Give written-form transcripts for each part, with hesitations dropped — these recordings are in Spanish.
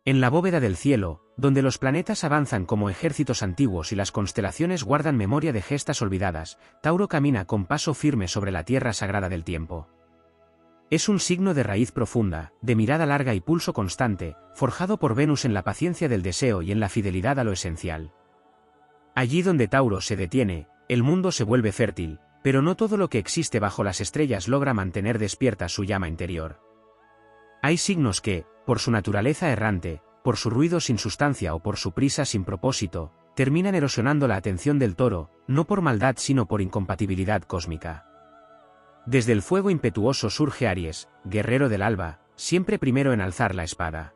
En la bóveda del cielo, donde los planetas avanzan como ejércitos antiguos y las constelaciones guardan memoria de gestas olvidadas, Tauro camina con paso firme sobre la tierra sagrada del tiempo. Es un signo de raíz profunda, de mirada larga y pulso constante, forjado por Venus en la paciencia del deseo y en la fidelidad a lo esencial. Allí donde Tauro se detiene, el mundo se vuelve fértil, pero no todo lo que existe bajo las estrellas logra mantener despierta su llama interior. Hay signos que, por su naturaleza errante, por su ruido sin sustancia o por su prisa sin propósito, terminan erosionando la atención del Toro, no por maldad sino por incompatibilidad cósmica. Desde el fuego impetuoso surge Aries, guerrero del alba, siempre primero en alzar la espada.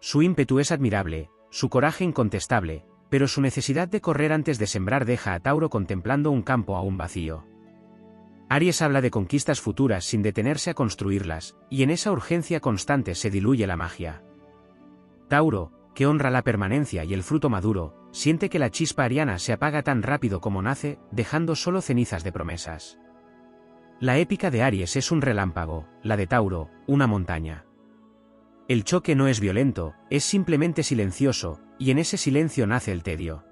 Su ímpetu es admirable, su coraje incontestable, pero su necesidad de correr antes de sembrar deja a Tauro contemplando un campo aún vacío. Aries habla de conquistas futuras sin detenerse a construirlas, y en esa urgencia constante se diluye la magia. Tauro, que honra la permanencia y el fruto maduro, siente que la chispa ariana se apaga tan rápido como nace, dejando solo cenizas de promesas. La épica de Aries es un relámpago, la de Tauro, una montaña. El choque no es violento, es simplemente silencioso, y en ese silencio nace el tedio.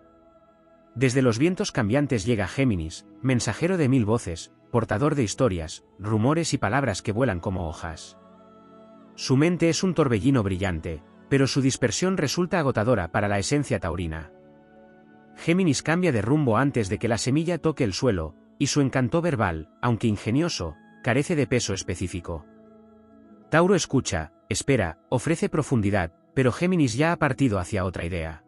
Desde los vientos cambiantes llega Géminis, mensajero de mil voces, portador de historias, rumores y palabras que vuelan como hojas. Su mente es un torbellino brillante, pero su dispersión resulta agotadora para la esencia taurina. Géminis cambia de rumbo antes de que la semilla toque el suelo, y su encanto verbal, aunque ingenioso, carece de peso específico. Tauro escucha, espera, ofrece profundidad, pero Géminis ya ha partido hacia otra idea.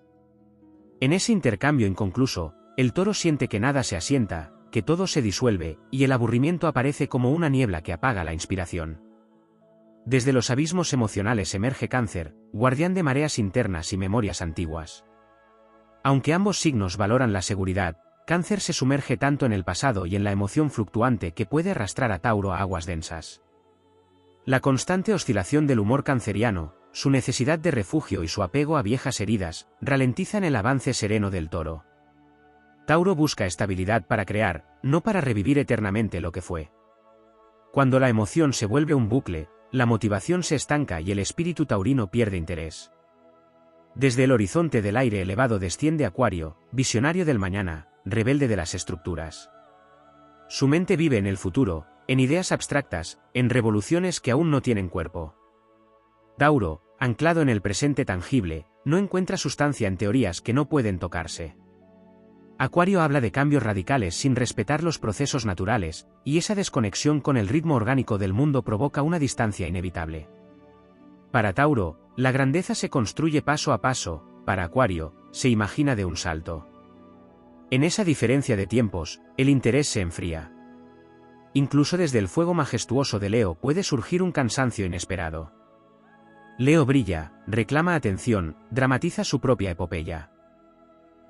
En ese intercambio inconcluso, el Toro siente que nada se asienta, que todo se disuelve, y el aburrimiento aparece como una niebla que apaga la inspiración. Desde los abismos emocionales emerge Cáncer, guardián de mareas internas y memorias antiguas. Aunque ambos signos valoran la seguridad, Cáncer se sumerge tanto en el pasado y en la emoción fluctuante que puede arrastrar a Tauro a aguas densas. La constante oscilación del humor canceriano, su necesidad de refugio y su apego a viejas heridas, ralentizan el avance sereno del Toro. Tauro busca estabilidad para crear, no para revivir eternamente lo que fue. Cuando la emoción se vuelve un bucle, la motivación se estanca y el espíritu taurino pierde interés. Desde el horizonte del aire elevado desciende Acuario, visionario del mañana, rebelde de las estructuras. Su mente vive en el futuro, en ideas abstractas, en revoluciones que aún no tienen cuerpo. Tauro, anclado en el presente tangible, no encuentra sustancia en teorías que no pueden tocarse. Acuario habla de cambios radicales sin respetar los procesos naturales, y esa desconexión con el ritmo orgánico del mundo provoca una distancia inevitable. Para Tauro, la grandeza se construye paso a paso, para Acuario, se imagina de un salto. En esa diferencia de tiempos, el interés se enfría. Incluso desde el fuego majestuoso de Leo puede surgir un cansancio inesperado. Leo brilla, reclama atención, dramatiza su propia epopeya.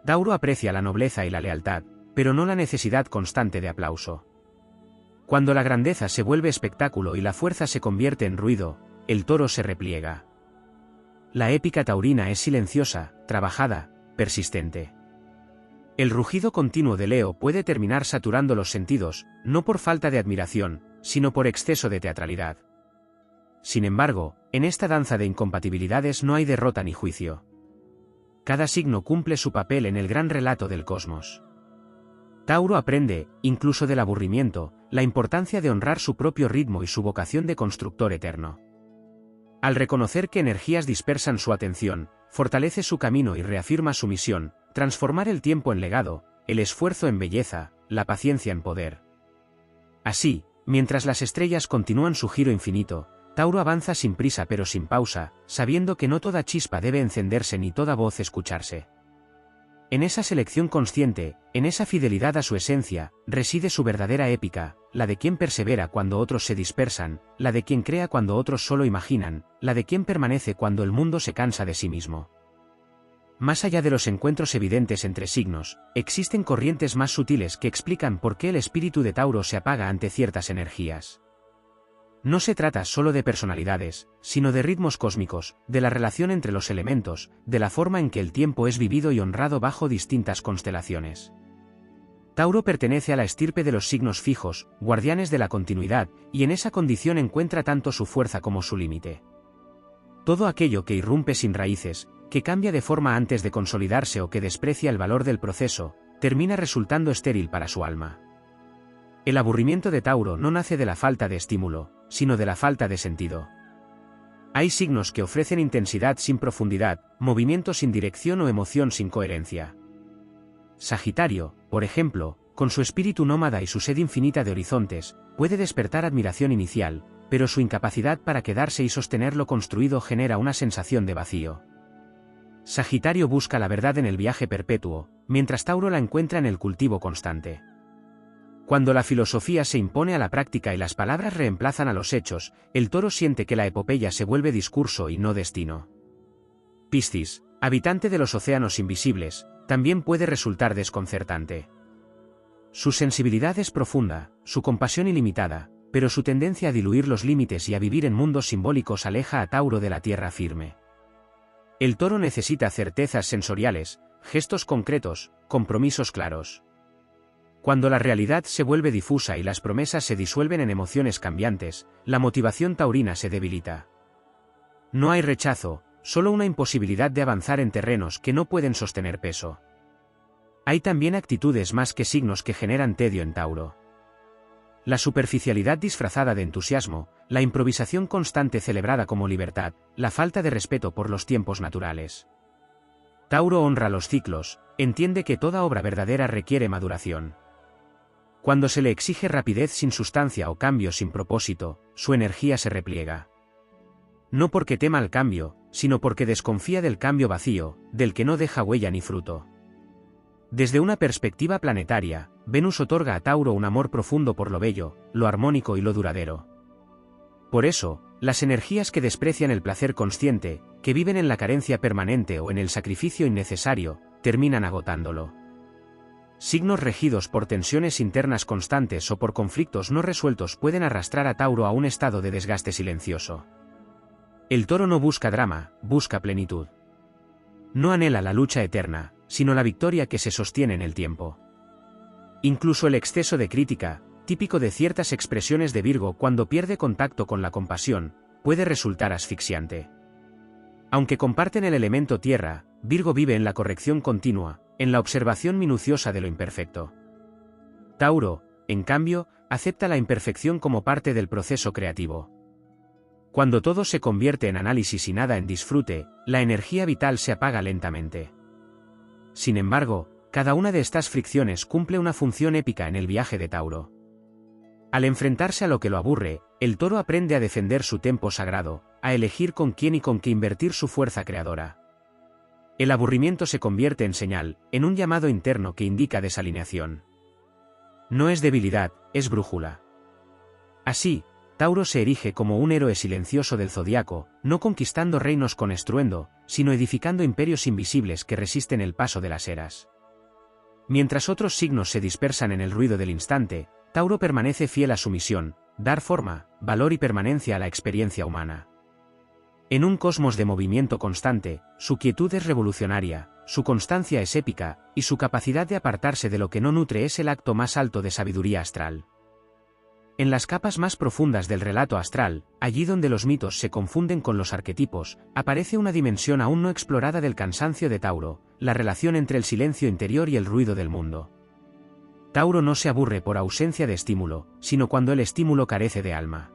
Tauro aprecia la nobleza y la lealtad, pero no la necesidad constante de aplauso. Cuando la grandeza se vuelve espectáculo y la fuerza se convierte en ruido, el Toro se repliega. La épica taurina es silenciosa, trabajada, persistente. El rugido continuo de Leo puede terminar saturando los sentidos, no por falta de admiración, sino por exceso de teatralidad. Sin embargo, en esta danza de incompatibilidades no hay derrota ni juicio. Cada signo cumple su papel en el gran relato del cosmos. Tauro aprende, incluso del aburrimiento, la importancia de honrar su propio ritmo y su vocación de constructor eterno. Al reconocer que energías dispersan su atención, fortalece su camino y reafirma su misión, transformar el tiempo en legado, el esfuerzo en belleza, la paciencia en poder. Así, mientras las estrellas continúan su giro infinito, Tauro avanza sin prisa pero sin pausa, sabiendo que no toda chispa debe encenderse ni toda voz escucharse. En esa selección consciente, en esa fidelidad a su esencia, reside su verdadera épica, la de quien persevera cuando otros se dispersan, la de quien crea cuando otros solo imaginan, la de quien permanece cuando el mundo se cansa de sí mismo. Más allá de los encuentros evidentes entre signos, existen corrientes más sutiles que explican por qué el espíritu de Tauro se apaga ante ciertas energías. No se trata solo de personalidades, sino de ritmos cósmicos, de la relación entre los elementos, de la forma en que el tiempo es vivido y honrado bajo distintas constelaciones. Tauro pertenece a la estirpe de los signos fijos, guardianes de la continuidad, y en esa condición encuentra tanto su fuerza como su límite. Todo aquello que irrumpe sin raíces, que cambia de forma antes de consolidarse o que desprecia el valor del proceso, termina resultando estéril para su alma. El aburrimiento de Tauro no nace de la falta de estímulo, sino de la falta de sentido. Hay signos que ofrecen intensidad sin profundidad, movimiento sin dirección o emoción sin coherencia. Sagitario, por ejemplo, con su espíritu nómada y su sed infinita de horizontes, puede despertar admiración inicial, pero su incapacidad para quedarse y sostener lo construido genera una sensación de vacío. Sagitario busca la verdad en el viaje perpetuo, mientras Tauro la encuentra en el cultivo constante. Cuando la filosofía se impone a la práctica y las palabras reemplazan a los hechos, el Toro siente que la epopeya se vuelve discurso y no destino. Piscis, habitante de los océanos invisibles, también puede resultar desconcertante. Su sensibilidad es profunda, su compasión ilimitada, pero su tendencia a diluir los límites y a vivir en mundos simbólicos aleja a Tauro de la tierra firme. El Toro necesita certezas sensoriales, gestos concretos, compromisos claros. Cuando la realidad se vuelve difusa y las promesas se disuelven en emociones cambiantes, la motivación taurina se debilita. No hay rechazo, solo una imposibilidad de avanzar en terrenos que no pueden sostener peso. Hay también actitudes más que signos que generan tedio en Tauro. La superficialidad disfrazada de entusiasmo, la improvisación constante celebrada como libertad, la falta de respeto por los tiempos naturales. Tauro honra los ciclos, entiende que toda obra verdadera requiere maduración. Cuando se le exige rapidez sin sustancia o cambio sin propósito, su energía se repliega. No porque tema el cambio, sino porque desconfía del cambio vacío, del que no deja huella ni fruto. Desde una perspectiva planetaria, Venus otorga a Tauro un amor profundo por lo bello, lo armónico y lo duradero. Por eso, las energías que desprecian el placer consciente, que viven en la carencia permanente o en el sacrificio innecesario, terminan agotándolo. Signos regidos por tensiones internas constantes o por conflictos no resueltos pueden arrastrar a Tauro a un estado de desgaste silencioso. El Toro no busca drama, busca plenitud. No anhela la lucha eterna, sino la victoria que se sostiene en el tiempo. Incluso el exceso de crítica, típico de ciertas expresiones de Virgo cuando pierde contacto con la compasión, puede resultar asfixiante. Aunque comparten el elemento tierra, Virgo vive en la corrección continua, en la observación minuciosa de lo imperfecto. Tauro, en cambio, acepta la imperfección como parte del proceso creativo. Cuando todo se convierte en análisis y nada en disfrute, la energía vital se apaga lentamente. Sin embargo, cada una de estas fricciones cumple una función épica en el viaje de Tauro. Al enfrentarse a lo que lo aburre, el Toro aprende a defender su tempo sagrado, a elegir con quién y con qué invertir su fuerza creadora. El aburrimiento se convierte en señal, en un llamado interno que indica desalineación. No es debilidad, es brújula. Así, Tauro se erige como un héroe silencioso del zodiaco, no conquistando reinos con estruendo, sino edificando imperios invisibles que resisten el paso de las eras. Mientras otros signos se dispersan en el ruido del instante, Tauro permanece fiel a su misión, dar forma, valor y permanencia a la experiencia humana. En un cosmos de movimiento constante, su quietud es revolucionaria, su constancia es épica, y su capacidad de apartarse de lo que no nutre es el acto más alto de sabiduría astral. En las capas más profundas del relato astral, allí donde los mitos se confunden con los arquetipos, aparece una dimensión aún no explorada del cansancio de Tauro, la relación entre el silencio interior y el ruido del mundo. Tauro no se aburre por ausencia de estímulo, sino cuando el estímulo carece de alma.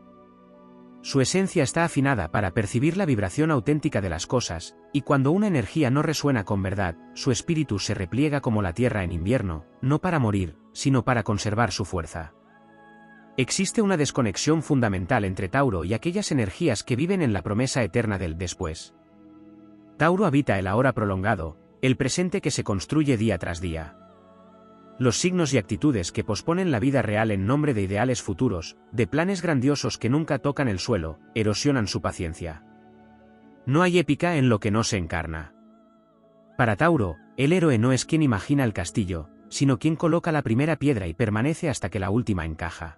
Su esencia está afinada para percibir la vibración auténtica de las cosas, y cuando una energía no resuena con verdad, su espíritu se repliega como la tierra en invierno, no para morir, sino para conservar su fuerza. Existe una desconexión fundamental entre Tauro y aquellas energías que viven en la promesa eterna del después. Tauro habita el ahora prolongado, el presente que se construye día tras día. Los signos y actitudes que posponen la vida real en nombre de ideales futuros, de planes grandiosos que nunca tocan el suelo, erosionan su paciencia. No hay épica en lo que no se encarna. Para Tauro, el héroe no es quien imagina el castillo, sino quien coloca la primera piedra y permanece hasta que la última encaja.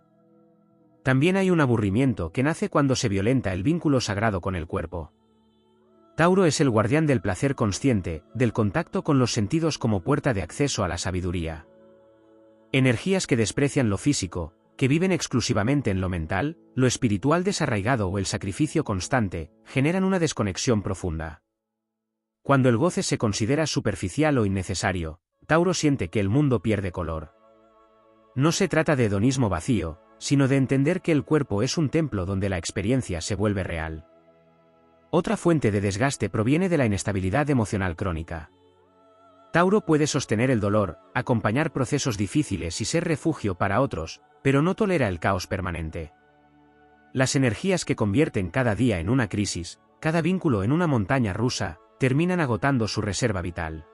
También hay un aburrimiento que nace cuando se violenta el vínculo sagrado con el cuerpo. Tauro es el guardián del placer consciente, del contacto con los sentidos como puerta de acceso a la sabiduría. Energías que desprecian lo físico, que viven exclusivamente en lo mental, lo espiritual desarraigado o el sacrificio constante, generan una desconexión profunda. Cuando el goce se considera superficial o innecesario, Tauro siente que el mundo pierde color. No se trata de hedonismo vacío, sino de entender que el cuerpo es un templo donde la experiencia se vuelve real. Otra fuente de desgaste proviene de la inestabilidad emocional crónica. Tauro puede sostener el dolor, acompañar procesos difíciles y ser refugio para otros, pero no tolera el caos permanente. Las energías que convierten cada día en una crisis, cada vínculo en una montaña rusa, terminan agotando su reserva vital.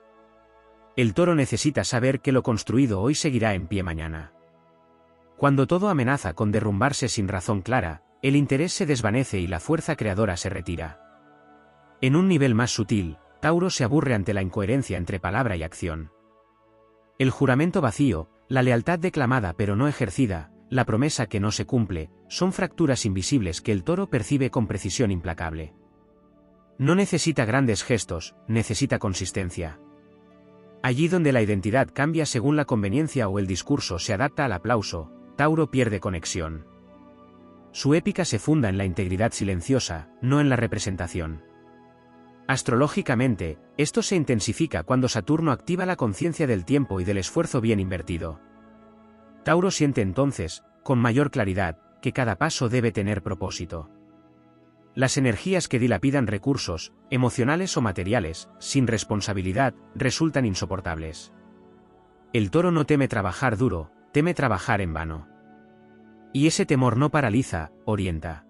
El Toro necesita saber que lo construido hoy seguirá en pie mañana. Cuando todo amenaza con derrumbarse sin razón clara, el interés se desvanece y la fuerza creadora se retira. En un nivel más sutil, Tauro se aburre ante la incoherencia entre palabra y acción. El juramento vacío, la lealtad declamada pero no ejercida, la promesa que no se cumple, son fracturas invisibles que el Toro percibe con precisión implacable. No necesita grandes gestos, necesita consistencia. Allí donde la identidad cambia según la conveniencia o el discurso se adapta al aplauso, Tauro pierde conexión. Su épica se funda en la integridad silenciosa, no en la representación. Astrológicamente, esto se intensifica cuando Saturno activa la conciencia del tiempo y del esfuerzo bien invertido. Tauro siente entonces, con mayor claridad, que cada paso debe tener propósito. Las energías que dilapidan recursos, emocionales o materiales, sin responsabilidad, resultan insoportables. El Toro no teme trabajar duro, teme trabajar en vano. Y ese temor no paraliza, orienta.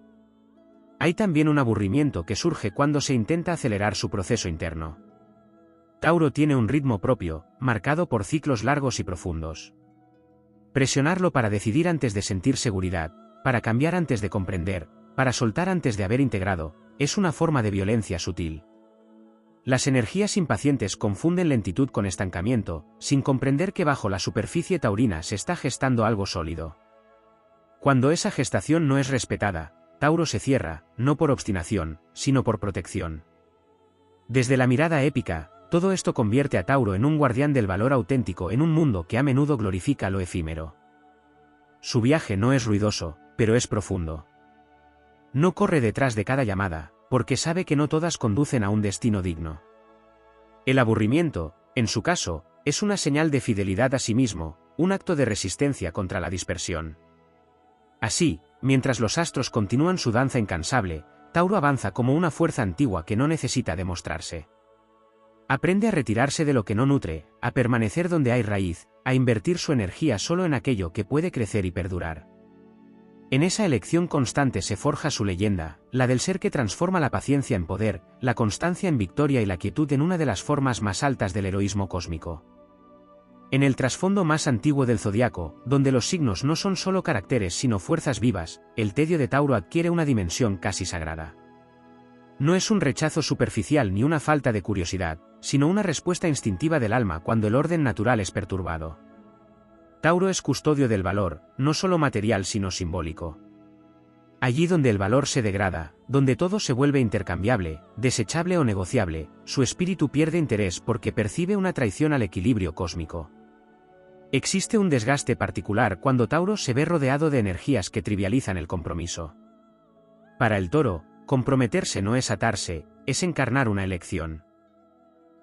Hay también un aburrimiento que surge cuando se intenta acelerar su proceso interno. Tauro tiene un ritmo propio, marcado por ciclos largos y profundos. Presionarlo para decidir antes de sentir seguridad, para cambiar antes de comprender, para soltar antes de haber integrado, es una forma de violencia sutil. Las energías impacientes confunden lentitud con estancamiento, sin comprender que bajo la superficie taurina se está gestando algo sólido. Cuando esa gestación no es respetada, Tauro se cierra, no por obstinación, sino por protección. Desde la mirada épica, todo esto convierte a Tauro en un guardián del valor auténtico en un mundo que a menudo glorifica lo efímero. Su viaje no es ruidoso, pero es profundo. No corre detrás de cada llamada, porque sabe que no todas conducen a un destino digno. El aburrimiento, en su caso, es una señal de fidelidad a sí mismo, un acto de resistencia contra la dispersión. Así, mientras los astros continúan su danza incansable, Tauro avanza como una fuerza antigua que no necesita demostrarse. Aprende a retirarse de lo que no nutre, a permanecer donde hay raíz, a invertir su energía solo en aquello que puede crecer y perdurar. En esa elección constante se forja su leyenda, la del ser que transforma la paciencia en poder, la constancia en victoria y la quietud en una de las formas más altas del heroísmo cósmico. En el trasfondo más antiguo del zodiaco, donde los signos no son solo caracteres sino fuerzas vivas, el tedio de Tauro adquiere una dimensión casi sagrada. No es un rechazo superficial ni una falta de curiosidad, sino una respuesta instintiva del alma cuando el orden natural es perturbado. Tauro es custodio del valor, no solo material sino simbólico. Allí donde el valor se degrada, donde todo se vuelve intercambiable, desechable o negociable, su espíritu pierde interés porque percibe una traición al equilibrio cósmico. Existe un desgaste particular cuando Tauro se ve rodeado de energías que trivializan el compromiso. Para el Toro, comprometerse no es atarse, es encarnar una elección.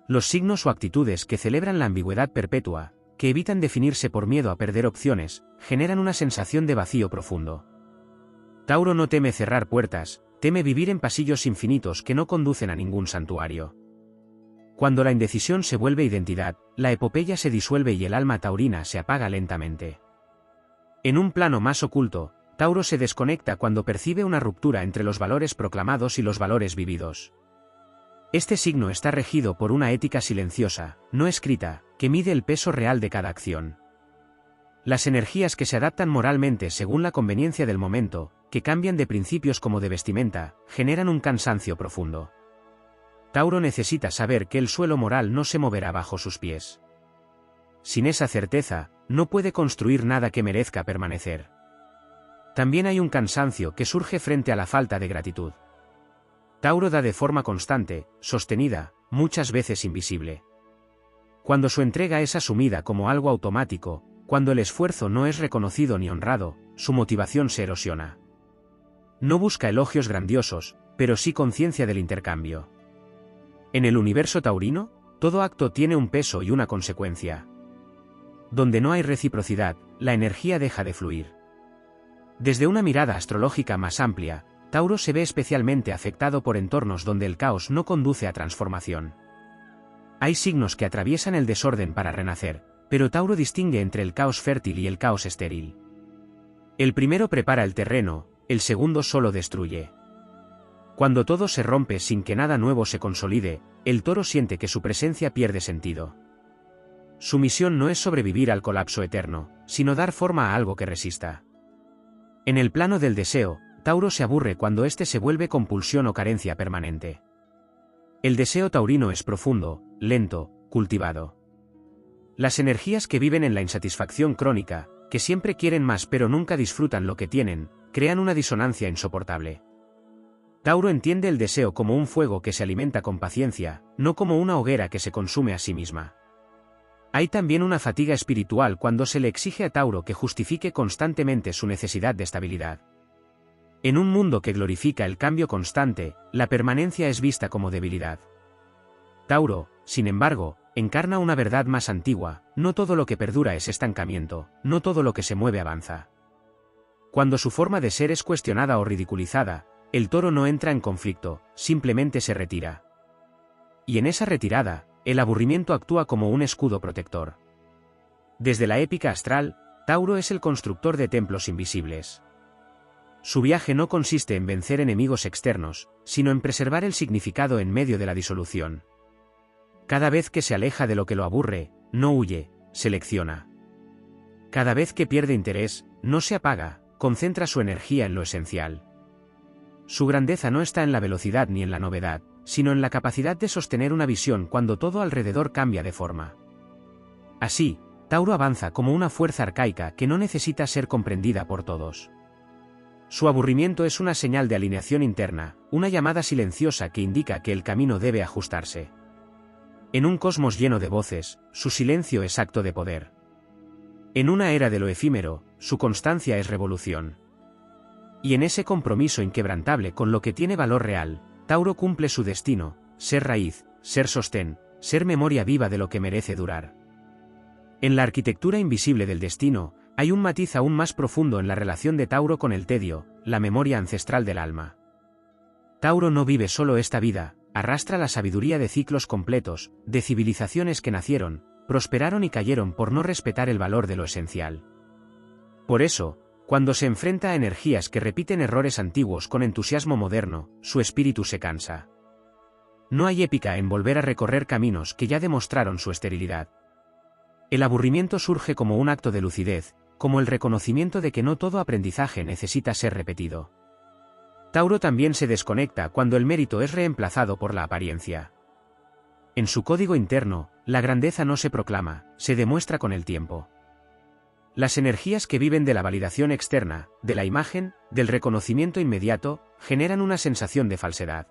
Los signos o actitudes que celebran la ambigüedad perpetua, que evitan definirse por miedo a perder opciones, generan una sensación de vacío profundo. Tauro no teme cerrar puertas, teme vivir en pasillos infinitos que no conducen a ningún santuario. Cuando la indecisión se vuelve identidad, la epopeya se disuelve y el alma taurina se apaga lentamente. En un plano más oculto, Tauro se desconecta cuando percibe una ruptura entre los valores proclamados y los valores vividos. Este signo está regido por una ética silenciosa, no escrita, que mide el peso real de cada acción. Las energías que se adaptan moralmente según la conveniencia del momento, que cambian de principios como de vestimenta, generan un cansancio profundo. Tauro necesita saber que el suelo moral no se moverá bajo sus pies. Sin esa certeza, no puede construir nada que merezca permanecer. También hay un cansancio que surge frente a la falta de gratitud. Tauro da de forma constante, sostenida, muchas veces invisible. Cuando su entrega es asumida como algo automático, cuando el esfuerzo no es reconocido ni honrado, su motivación se erosiona. No busca elogios grandiosos, pero sí conciencia del intercambio. En el universo taurino, todo acto tiene un peso y una consecuencia. Donde no hay reciprocidad, la energía deja de fluir. Desde una mirada astrológica más amplia, Tauro se ve especialmente afectado por entornos donde el caos no conduce a transformación. Hay signos que atraviesan el desorden para renacer, pero Tauro distingue entre el caos fértil y el caos estéril. El primero prepara el terreno, el segundo solo destruye. Cuando todo se rompe sin que nada nuevo se consolide, el Toro siente que su presencia pierde sentido. Su misión no es sobrevivir al colapso eterno, sino dar forma a algo que resista. En el plano del deseo, Tauro se aburre cuando éste se vuelve compulsión o carencia permanente. El deseo taurino es profundo, lento, cultivado. Las energías que viven en la insatisfacción crónica, que siempre quieren más pero nunca disfrutan lo que tienen, crean una disonancia insoportable. Tauro entiende el deseo como un fuego que se alimenta con paciencia, no como una hoguera que se consume a sí misma. Hay también una fatiga espiritual cuando se le exige a Tauro que justifique constantemente su necesidad de estabilidad. En un mundo que glorifica el cambio constante, la permanencia es vista como debilidad. Tauro, sin embargo, encarna una verdad más antigua: no todo lo que perdura es estancamiento, no todo lo que se mueve avanza. Cuando su forma de ser es cuestionada o ridiculizada, el Toro no entra en conflicto, simplemente se retira. Y en esa retirada, el aburrimiento actúa como un escudo protector. Desde la épica astral, Tauro es el constructor de templos invisibles. Su viaje no consiste en vencer enemigos externos, sino en preservar el significado en medio de la disolución. Cada vez que se aleja de lo que lo aburre, no huye, selecciona. Cada vez que pierde interés, no se apaga, concentra su energía en lo esencial. Su grandeza no está en la velocidad ni en la novedad, sino en la capacidad de sostener una visión cuando todo alrededor cambia de forma. Así, Tauro avanza como una fuerza arcaica que no necesita ser comprendida por todos. Su aburrimiento es una señal de alineación interna, una llamada silenciosa que indica que el camino debe ajustarse. En un cosmos lleno de voces, su silencio es acto de poder. En una era de lo efímero, su constancia es revolución. Y en ese compromiso inquebrantable con lo que tiene valor real, Tauro cumple su destino: ser raíz, ser sostén, ser memoria viva de lo que merece durar. En la arquitectura invisible del destino, hay un matiz aún más profundo en la relación de Tauro con el tedio, la memoria ancestral del alma. Tauro no vive solo esta vida, arrastra la sabiduría de ciclos completos, de civilizaciones que nacieron, prosperaron y cayeron por no respetar el valor de lo esencial. Por eso, cuando se enfrenta a energías que repiten errores antiguos con entusiasmo moderno, su espíritu se cansa. No hay épica en volver a recorrer caminos que ya demostraron su esterilidad. El aburrimiento surge como un acto de lucidez, como el reconocimiento de que no todo aprendizaje necesita ser repetido. Tauro también se desconecta cuando el mérito es reemplazado por la apariencia. En su código interno, la grandeza no se proclama, se demuestra con el tiempo. Las energías que viven de la validación externa, de la imagen, del reconocimiento inmediato, generan una sensación de falsedad.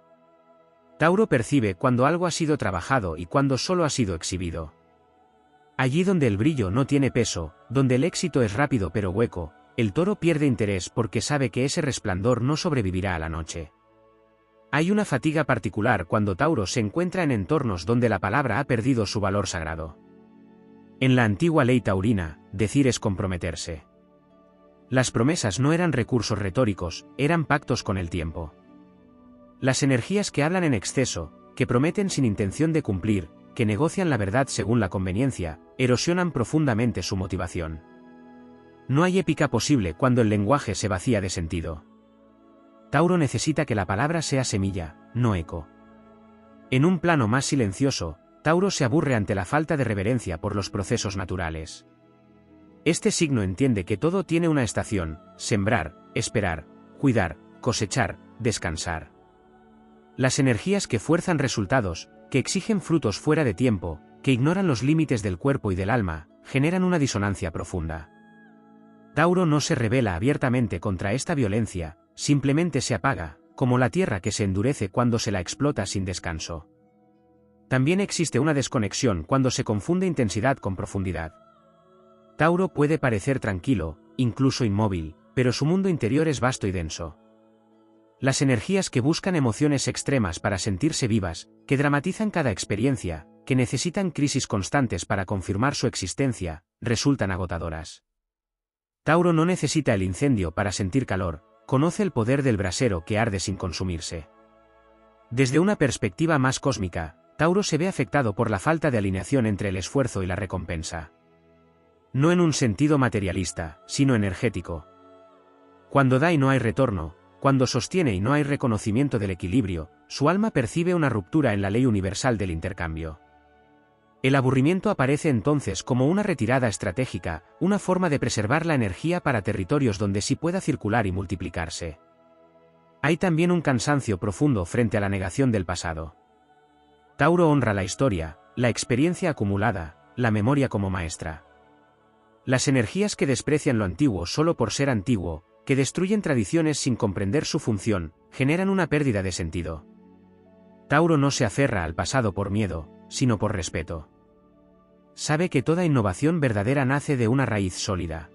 Tauro percibe cuando algo ha sido trabajado y cuando solo ha sido exhibido. Allí donde el brillo no tiene peso, donde el éxito es rápido pero hueco, el Toro pierde interés porque sabe que ese resplandor no sobrevivirá a la noche. Hay una fatiga particular cuando Tauro se encuentra en entornos donde la palabra ha perdido su valor sagrado. En la antigua ley taurina, decir es comprometerse. Las promesas no eran recursos retóricos, eran pactos con el tiempo. Las energías que hablan en exceso, que prometen sin intención de cumplir, que negocian la verdad según la conveniencia, erosionan profundamente su motivación. No hay épica posible cuando el lenguaje se vacía de sentido. Tauro necesita que la palabra sea semilla, no eco. En un plano más silencioso, Tauro se aburre ante la falta de reverencia por los procesos naturales. Este signo entiende que todo tiene una estación: sembrar, esperar, cuidar, cosechar, descansar. Las energías que fuerzan resultados, que exigen frutos fuera de tiempo, que ignoran los límites del cuerpo y del alma, generan una disonancia profunda. Tauro no se rebela abiertamente contra esta violencia, simplemente se apaga, como la tierra que se endurece cuando se la explota sin descanso. También existe una desconexión cuando se confunde intensidad con profundidad. Tauro puede parecer tranquilo, incluso inmóvil, pero su mundo interior es vasto y denso. Las energías que buscan emociones extremas para sentirse vivas, que dramatizan cada experiencia, que necesitan crisis constantes para confirmar su existencia, resultan agotadoras. Tauro no necesita el incendio para sentir calor, conoce el poder del brasero que arde sin consumirse. Desde una perspectiva más cósmica, Tauro se ve afectado por la falta de alineación entre el esfuerzo y la recompensa. No en un sentido materialista, sino energético. Cuando da y no hay retorno, cuando sostiene y no hay reconocimiento del equilibrio, su alma percibe una ruptura en la ley universal del intercambio. El aburrimiento aparece entonces como una retirada estratégica, una forma de preservar la energía para territorios donde sí pueda circular y multiplicarse. Hay también un cansancio profundo frente a la negación del pasado. Tauro honra la historia, la experiencia acumulada, la memoria como maestra. Las energías que desprecian lo antiguo solo por ser antiguo, que destruyen tradiciones sin comprender su función, generan una pérdida de sentido. Tauro no se aferra al pasado por miedo, sino por respeto. Sabe que toda innovación verdadera nace de una raíz sólida.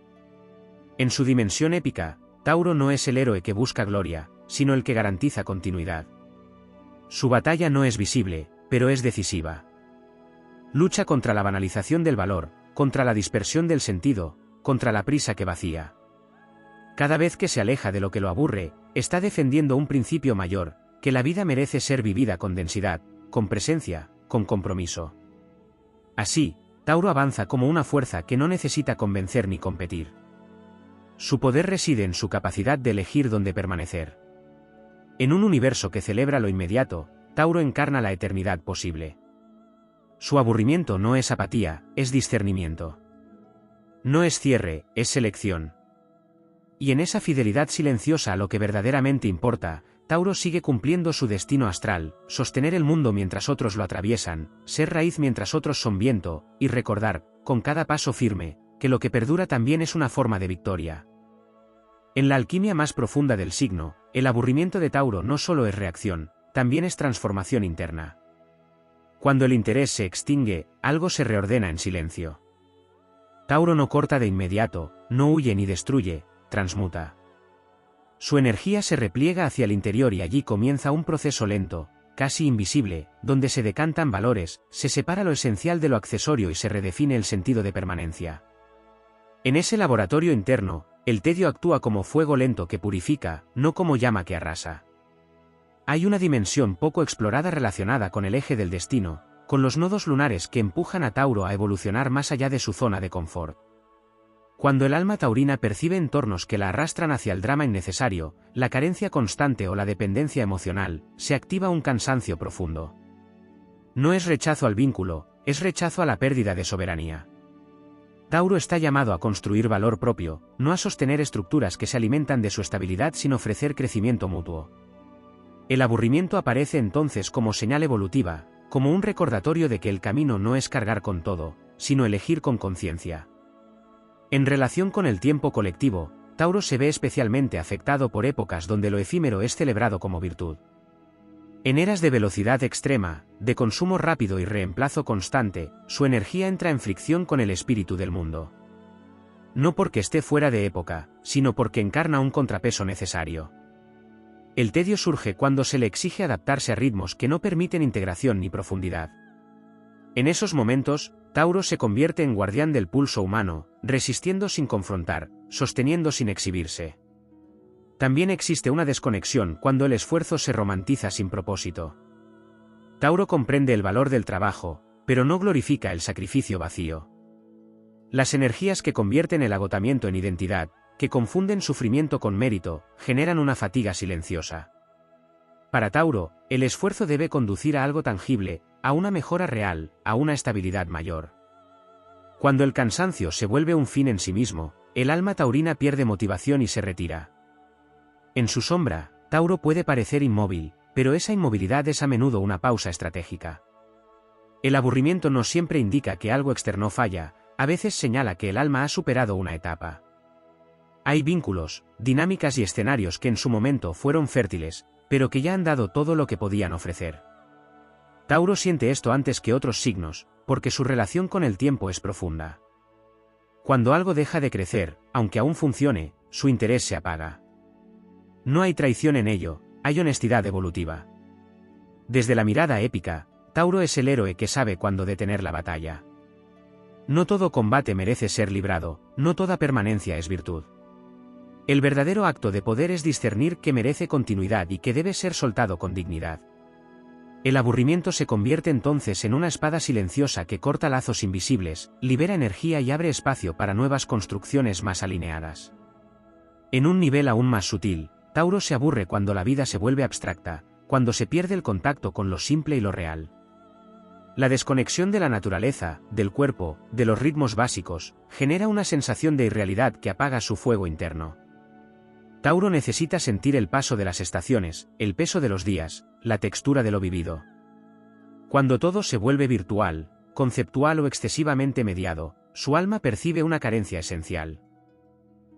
En su dimensión épica, Tauro no es el héroe que busca gloria, sino el que garantiza continuidad. Su batalla no es visible, pero es decisiva. Lucha contra la banalización del valor, contra la dispersión del sentido, contra la prisa que vacía. Cada vez que se aleja de lo que lo aburre, está defendiendo un principio mayor, que la vida merece ser vivida con densidad, con presencia, con compromiso. Así, Tauro avanza como una fuerza que no necesita convencer ni competir. Su poder reside en su capacidad de elegir dónde permanecer. En un universo que celebra lo inmediato, Tauro encarna la eternidad posible. Su aburrimiento no es apatía, es discernimiento. No es cierre, es selección. Y en esa fidelidad silenciosa a lo que verdaderamente importa, Tauro sigue cumpliendo su destino astral, sostener el mundo mientras otros lo atraviesan, ser raíz mientras otros son viento, y recordar, con cada paso firme, que lo que perdura también es una forma de victoria. En la alquimia más profunda del signo, el aburrimiento de Tauro no solo es reacción, también es transformación interna. Cuando el interés se extingue, algo se reordena en silencio. Tauro no corta de inmediato, no huye ni destruye, transmuta. Su energía se repliega hacia el interior y allí comienza un proceso lento, casi invisible, donde se decantan valores, se separa lo esencial de lo accesorio y se redefine el sentido de permanencia. En ese laboratorio interno, el tedio actúa como fuego lento que purifica, no como llama que arrasa. Hay una dimensión poco explorada relacionada con el eje del destino, con los nodos lunares que empujan a Tauro a evolucionar más allá de su zona de confort. Cuando el alma taurina percibe entornos que la arrastran hacia el drama innecesario, la carencia constante o la dependencia emocional, se activa un cansancio profundo. No es rechazo al vínculo, es rechazo a la pérdida de soberanía. Tauro está llamado a construir valor propio, no a sostener estructuras que se alimentan de su estabilidad sin ofrecer crecimiento mutuo. El aburrimiento aparece entonces como señal evolutiva, como un recordatorio de que el camino no es cargar con todo, sino elegir con conciencia. En relación con el tiempo colectivo, Tauro se ve especialmente afectado por épocas donde lo efímero es celebrado como virtud. En eras de velocidad extrema, de consumo rápido y reemplazo constante, su energía entra en fricción con el espíritu del mundo. No porque esté fuera de época, sino porque encarna un contrapeso necesario. El tedio surge cuando se le exige adaptarse a ritmos que no permiten integración ni profundidad. En esos momentos, Tauro se convierte en guardián del pulso humano, resistiendo sin confrontar, sosteniendo sin exhibirse. También existe una desconexión cuando el esfuerzo se romantiza sin propósito. Tauro comprende el valor del trabajo, pero no glorifica el sacrificio vacío. Las energías que convierten el agotamiento en identidad, que confunden sufrimiento con mérito, generan una fatiga silenciosa. Para Tauro, el esfuerzo debe conducir a algo tangible, a una mejora real, a una estabilidad mayor. Cuando el cansancio se vuelve un fin en sí mismo, el alma taurina pierde motivación y se retira. En su sombra, Tauro puede parecer inmóvil, pero esa inmovilidad es a menudo una pausa estratégica. El aburrimiento no siempre indica que algo externo falla, a veces señala que el alma ha superado una etapa. Hay vínculos, dinámicas y escenarios que en su momento fueron fértiles, pero que ya han dado todo lo que podían ofrecer. Tauro siente esto antes que otros signos, porque su relación con el tiempo es profunda. Cuando algo deja de crecer, aunque aún funcione, su interés se apaga. No hay traición en ello, hay honestidad evolutiva. Desde la mirada épica, Tauro es el héroe que sabe cuándo detener la batalla. No todo combate merece ser librado, no toda permanencia es virtud. El verdadero acto de poder es discernir qué merece continuidad y qué debe ser soltado con dignidad. El aburrimiento se convierte entonces en una espada silenciosa que corta lazos invisibles, libera energía y abre espacio para nuevas construcciones más alineadas. En un nivel aún más sutil, Tauro se aburre cuando la vida se vuelve abstracta, cuando se pierde el contacto con lo simple y lo real. La desconexión de la naturaleza, del cuerpo, de los ritmos básicos, genera una sensación de irrealidad que apaga su fuego interno. Tauro necesita sentir el paso de las estaciones, el peso de los días, la textura de lo vivido. Cuando todo se vuelve virtual, conceptual o excesivamente mediado, su alma percibe una carencia esencial.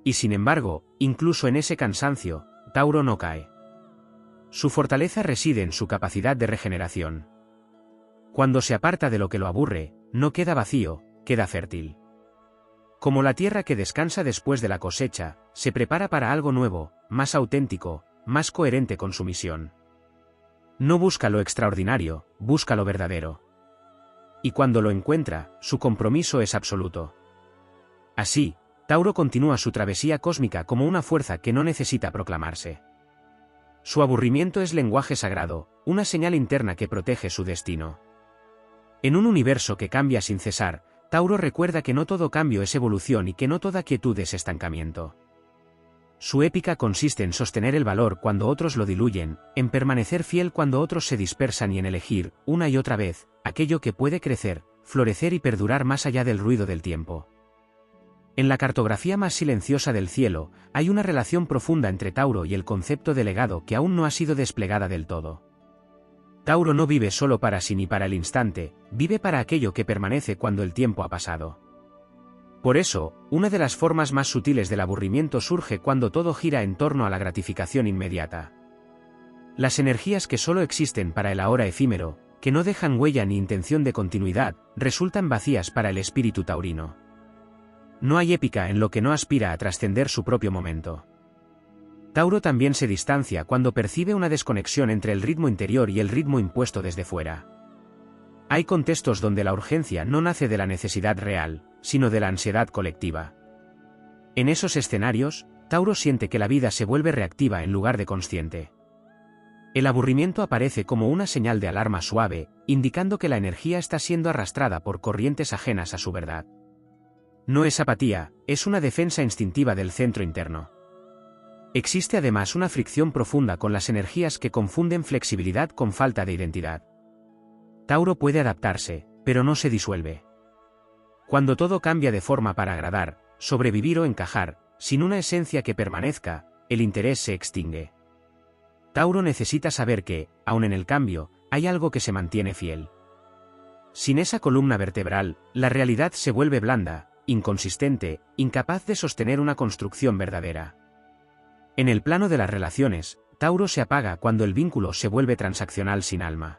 Y sin embargo, incluso en ese cansancio, Tauro no cae. Su fortaleza reside en su capacidad de regeneración. Cuando se aparta de lo que lo aburre, no queda vacío, queda fértil. Como la tierra que descansa después de la cosecha, se prepara para algo nuevo, más auténtico, más coherente con su misión. No busca lo extraordinario, busca lo verdadero. Y cuando lo encuentra, su compromiso es absoluto. Así, Tauro continúa su travesía cósmica como una fuerza que no necesita proclamarse. Su aburrimiento es lenguaje sagrado, una señal interna que protege su destino. En un universo que cambia sin cesar, Tauro recuerda que no todo cambio es evolución y que no toda quietud es estancamiento. Su épica consiste en sostener el valor cuando otros lo diluyen, en permanecer fiel cuando otros se dispersan y en elegir, una y otra vez, aquello que puede crecer, florecer y perdurar más allá del ruido del tiempo. En la cartografía más silenciosa del cielo, hay una relación profunda entre Tauro y el concepto de legado que aún no ha sido desplegada del todo. Tauro no vive solo para sí ni para el instante, vive para aquello que permanece cuando el tiempo ha pasado. Por eso, una de las formas más sutiles del aburrimiento surge cuando todo gira en torno a la gratificación inmediata. Las energías que solo existen para el ahora efímero, que no dejan huella ni intención de continuidad, resultan vacías para el espíritu taurino. No hay épica en lo que no aspira a trascender su propio momento. Tauro también se distancia cuando percibe una desconexión entre el ritmo interior y el ritmo impuesto desde fuera. Hay contextos donde la urgencia no nace de la necesidad real, sino de la ansiedad colectiva. En esos escenarios, Tauro siente que la vida se vuelve reactiva en lugar de consciente. El aburrimiento aparece como una señal de alarma suave, indicando que la energía está siendo arrastrada por corrientes ajenas a su verdad. No es apatía, es una defensa instintiva del centro interno. Existe además una fricción profunda con las energías que confunden flexibilidad con falta de identidad. Tauro puede adaptarse, pero no se disuelve. Cuando todo cambia de forma para agradar, sobrevivir o encajar, sin una esencia que permanezca, el interés se extingue. Tauro necesita saber que, aun en el cambio, hay algo que se mantiene fiel. Sin esa columna vertebral, la realidad se vuelve blanda, inconsistente, incapaz de sostener una construcción verdadera. En el plano de las relaciones, Tauro se apaga cuando el vínculo se vuelve transaccional sin alma.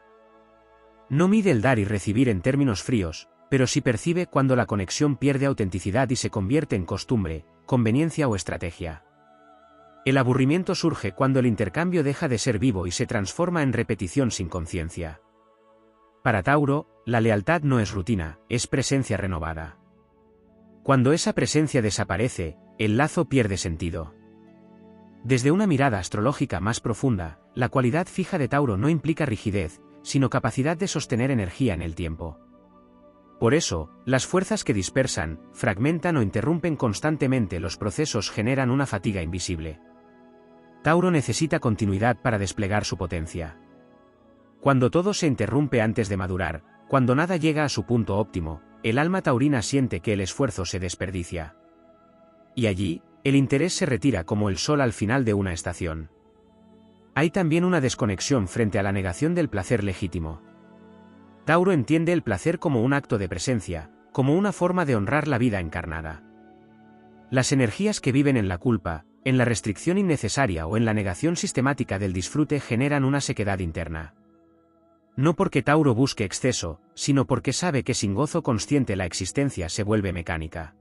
No mide el dar y recibir en términos fríos, pero sí percibe cuando la conexión pierde autenticidad y se convierte en costumbre, conveniencia o estrategia. El aburrimiento surge cuando el intercambio deja de ser vivo y se transforma en repetición sin conciencia. Para Tauro, la lealtad no es rutina, es presencia renovada. Cuando esa presencia desaparece, el lazo pierde sentido. Desde una mirada astrológica más profunda, la cualidad fija de Tauro no implica rigidez, sino capacidad de sostener energía en el tiempo. Por eso, las fuerzas que dispersan, fragmentan o interrumpen constantemente los procesos generan una fatiga invisible. Tauro necesita continuidad para desplegar su potencia. Cuando todo se interrumpe antes de madurar, cuando nada llega a su punto óptimo, el alma taurina siente que el esfuerzo se desperdicia. Y allí, el interés se retira como el sol al final de una estación. Hay también una desconexión frente a la negación del placer legítimo. Tauro entiende el placer como un acto de presencia, como una forma de honrar la vida encarnada. Las energías que viven en la culpa, en la restricción innecesaria o en la negación sistemática del disfrute generan una sequedad interna. No porque Tauro busque exceso, sino porque sabe que sin gozo consciente la existencia se vuelve mecánica.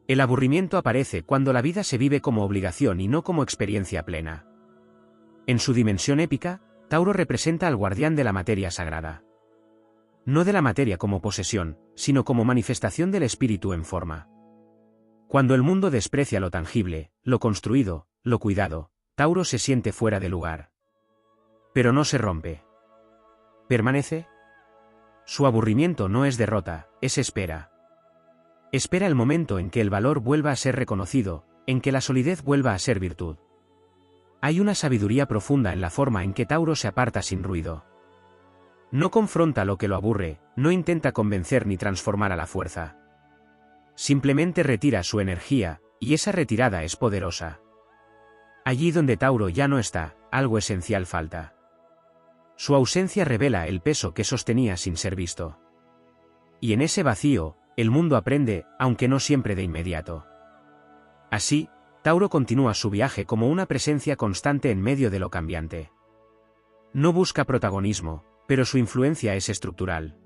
El aburrimiento aparece cuando la vida se vive como obligación y no como experiencia plena. En su dimensión épica, Tauro representa al guardián de la materia sagrada. No de la materia como posesión, sino como manifestación del espíritu en forma. Cuando el mundo desprecia lo tangible, lo construido, lo cuidado, Tauro se siente fuera de lugar. Pero no se rompe. ¿Permanece? Su aburrimiento no es derrota, es espera. Espera el momento en que el valor vuelva a ser reconocido, en que la solidez vuelva a ser virtud. Hay una sabiduría profunda en la forma en que Tauro se aparta sin ruido. No confronta lo que lo aburre, no intenta convencer ni transformar a la fuerza. Simplemente retira su energía, y esa retirada es poderosa. Allí donde Tauro ya no está, algo esencial falta. Su ausencia revela el peso que sostenía sin ser visto. Y en ese vacío, el mundo aprende, aunque no siempre de inmediato. Así, Tauro continúa su viaje como una presencia constante en medio de lo cambiante. No busca protagonismo, pero su influencia es estructural.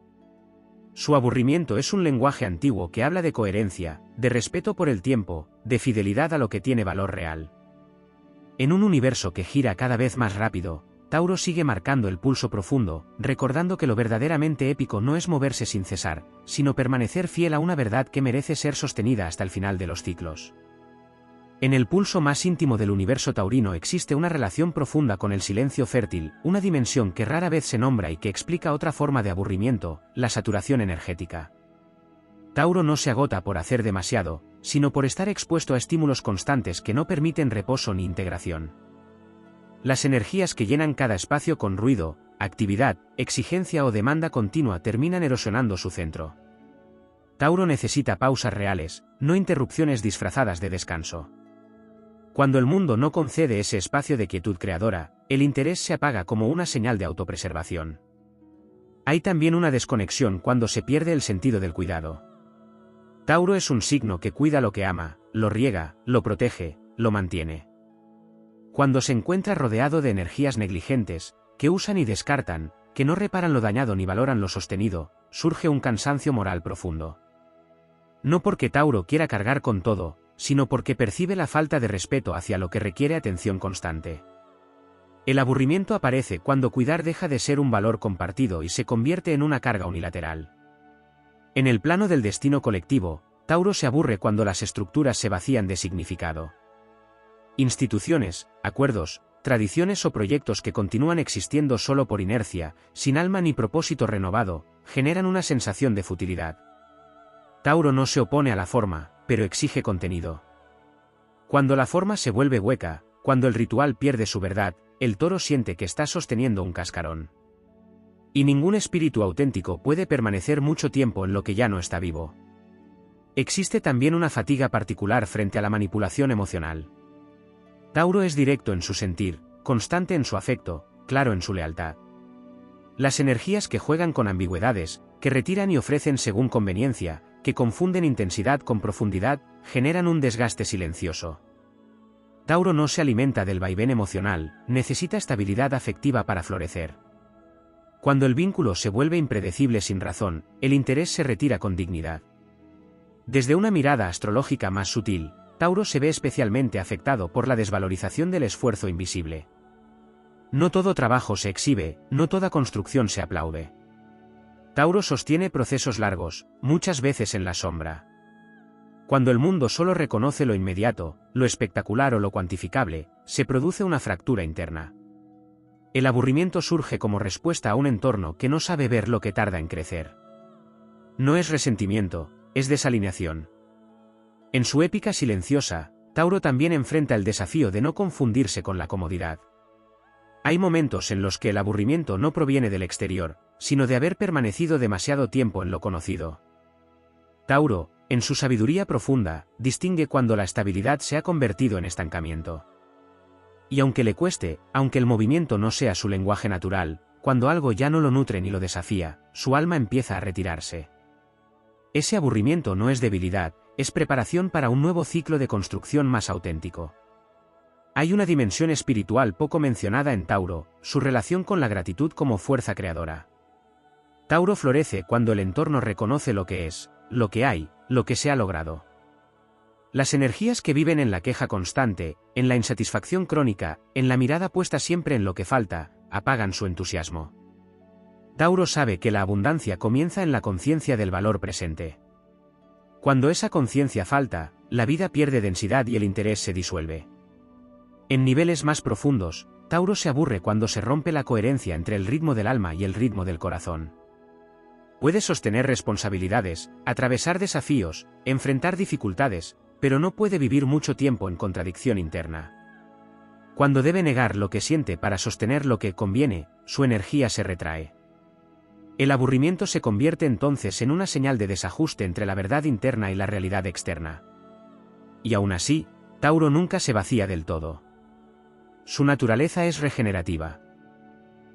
Su aburrimiento es un lenguaje antiguo que habla de coherencia, de respeto por el tiempo, de fidelidad a lo que tiene valor real. En un universo que gira cada vez más rápido, Tauro sigue marcando el pulso profundo, recordando que lo verdaderamente épico no es moverse sin cesar, sino permanecer fiel a una verdad que merece ser sostenida hasta el final de los ciclos. En el pulso más íntimo del universo taurino existe una relación profunda con el silencio fértil, una dimensión que rara vez se nombra y que explica otra forma de aburrimiento, la saturación energética. Tauro no se agota por hacer demasiado, sino por estar expuesto a estímulos constantes que no permiten reposo ni integración. Las energías que llenan cada espacio con ruido, actividad, exigencia o demanda continua terminan erosionando su centro. Tauro necesita pausas reales, no interrupciones disfrazadas de descanso. Cuando el mundo no concede ese espacio de quietud creadora, el interés se apaga como una señal de autopreservación. Hay también una desconexión cuando se pierde el sentido del cuidado. Tauro es un signo que cuida lo que ama, lo riega, lo protege, lo mantiene. Cuando se encuentra rodeado de energías negligentes, que usan y descartan, que no reparan lo dañado ni valoran lo sostenido, surge un cansancio moral profundo. No porque Tauro quiera cargar con todo, sino porque percibe la falta de respeto hacia lo que requiere atención constante. El aburrimiento aparece cuando cuidar deja de ser un valor compartido y se convierte en una carga unilateral. En el plano del destino colectivo, Tauro se aburre cuando las estructuras se vacían de significado. Instituciones, acuerdos, tradiciones o proyectos que continúan existiendo solo por inercia, sin alma ni propósito renovado, generan una sensación de futilidad. Tauro no se opone a la forma, pero exige contenido. Cuando la forma se vuelve hueca, cuando el ritual pierde su verdad, el toro siente que está sosteniendo un cascarón. Y ningún espíritu auténtico puede permanecer mucho tiempo en lo que ya no está vivo. Existe también una fatiga particular frente a la manipulación emocional. Tauro es directo en su sentir, constante en su afecto, claro en su lealtad. Las energías que juegan con ambigüedades, que retiran y ofrecen según conveniencia, que confunden intensidad con profundidad, generan un desgaste silencioso. Tauro no se alimenta del vaivén emocional, necesita estabilidad afectiva para florecer. Cuando el vínculo se vuelve impredecible sin razón, el interés se retira con dignidad. Desde una mirada astrológica más sutil, Tauro se ve especialmente afectado por la desvalorización del esfuerzo invisible. No todo trabajo se exhibe, no toda construcción se aplaude. Tauro sostiene procesos largos, muchas veces en la sombra. Cuando el mundo solo reconoce lo inmediato, lo espectacular o lo cuantificable, se produce una fractura interna. El aburrimiento surge como respuesta a un entorno que no sabe ver lo que tarda en crecer. No es resentimiento, es desalineación. En su épica silenciosa, Tauro también enfrenta el desafío de no confundirse con la comodidad. Hay momentos en los que el aburrimiento no proviene del exterior, sino de haber permanecido demasiado tiempo en lo conocido. Tauro, en su sabiduría profunda, distingue cuando la estabilidad se ha convertido en estancamiento. Y aunque le cueste, aunque el movimiento no sea su lenguaje natural, cuando algo ya no lo nutre ni lo desafía, su alma empieza a retirarse. Ese aburrimiento no es debilidad, es preparación para un nuevo ciclo de construcción más auténtico. Hay una dimensión espiritual poco mencionada en Tauro, su relación con la gratitud como fuerza creadora. Tauro florece cuando el entorno reconoce lo que es, lo que hay, lo que se ha logrado. Las energías que viven en la queja constante, en la insatisfacción crónica, en la mirada puesta siempre en lo que falta, apagan su entusiasmo. Tauro sabe que la abundancia comienza en la conciencia del valor presente. Cuando esa conciencia falta, la vida pierde densidad y el interés se disuelve. En niveles más profundos, Tauro se aburre cuando se rompe la coherencia entre el ritmo del alma y el ritmo del corazón. Puede sostener responsabilidades, atravesar desafíos, enfrentar dificultades, pero no puede vivir mucho tiempo en contradicción interna. Cuando debe negar lo que siente para sostener lo que conviene, su energía se retrae. El aburrimiento se convierte entonces en una señal de desajuste entre la verdad interna y la realidad externa. Y aún así, Tauro nunca se vacía del todo. Su naturaleza es regenerativa.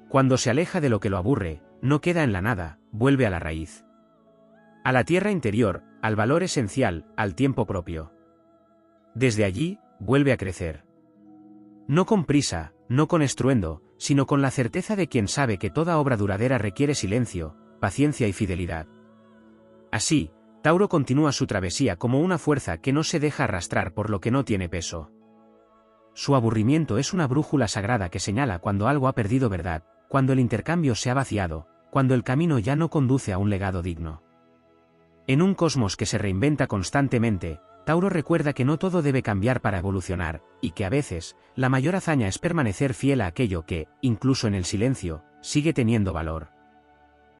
Cuando se aleja de lo que lo aburre, no queda en la nada, vuelve a la raíz. A la tierra interior, al valor esencial, al tiempo propio. Desde allí, vuelve a crecer. No con prisa, no con estruendo, sino con la certeza de quien sabe que toda obra duradera requiere silencio, paciencia y fidelidad. Así, Tauro continúa su travesía como una fuerza que no se deja arrastrar por lo que no tiene peso. Su aburrimiento es una brújula sagrada que señala cuando algo ha perdido verdad, cuando el intercambio se ha vaciado, cuando el camino ya no conduce a un legado digno. En un cosmos que se reinventa constantemente, Tauro recuerda que no todo debe cambiar para evolucionar, y que a veces, la mayor hazaña es permanecer fiel a aquello que, incluso en el silencio, sigue teniendo valor.